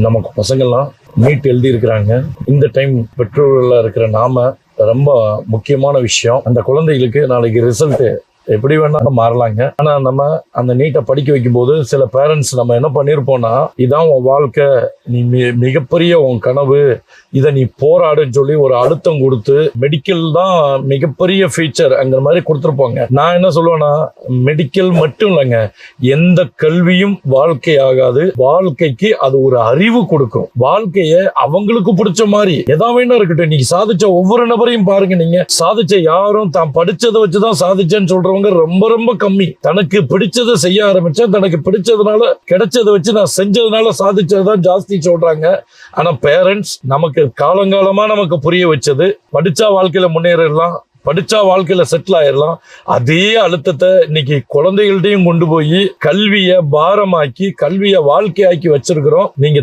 நமக்கு பசங்கள்லாம் நீட் எழுதி இருக்கிறாங்க. இந்த டைம் பெற்றோர்களாக இருக்கிற நாம ரொம்ப முக்கியமான விஷயம். அந்த குழந்தைகளுக்கு நாளைக்கு ரிசல்ட் எப்படி வேணாலும் மாறலாங்க. ஆனா நம்ம அந்த நீட்டை படிக்க வைக்கும் போது சில பேரண்ட்ஸ் நம்ம என்ன பண்ணிருப்போம்னா, இதான் உன் வாழ்க்கை, நீ மிகப்பெரிய உன் கனவு, இதை நீ போராடுன்னு சொல்லி ஒரு அழுத்தம் கொடுத்து மெடிக்கல் தான் மிகப்பெரிய ஃபீச்சர் அங்கிற மாதிரி கொடுத்துருப்பாங்க. நான் என்ன சொல்லுவேன்னா, மெடிக்கல் மட்டும் இல்லைங்க, எந்த கல்வியும் வாழ்க்கை ஆகாது. வாழ்க்கைக்கு அது ஒரு அறிவு கொடுக்கும். வாழ்க்கைய அவங்களுக்கு பிடிச்ச மாதிரி எதா வேணா இருக்கட்டும். இன்னைக்கு சாதிச்ச ஒவ்வொரு நபரையும் பாருங்க, நீங்க சாதிச்ச யாரும் தான் படிச்சதை வச்சுதான் சாதிச்சேன்னு சொல்றவங்க ரொம்ப ரொம்ப கம்மி. தனக்கு பிடிச்சதை செய்ய ஆரம்பிச்சேன், தனக்கு பிடிச்சதுனால கிடைச்சதை வச்சு நான் செஞ்சதுனால சாதிச்சதுதான் ஜாஸ்தி சொல்றாங்க. ஆனா பேரண்ட்ஸ் நமக்கு காலங்காலமா நமக்கு புரிய வச்சது, படிச்சா வாழ்க்கையில முன்னேறலாம், படிச்சா வாழ்க்கையில செட்டில் ஆயிடலாம். அதே அழுத்தத்தை இன்னைக்கு குழந்தைகள்டையும் கொண்டு போய் கல்வியை பாரமாக்கி கல்வியை வாழ்க்கையாக்கி வச்சிருக்கிறோம். நீங்க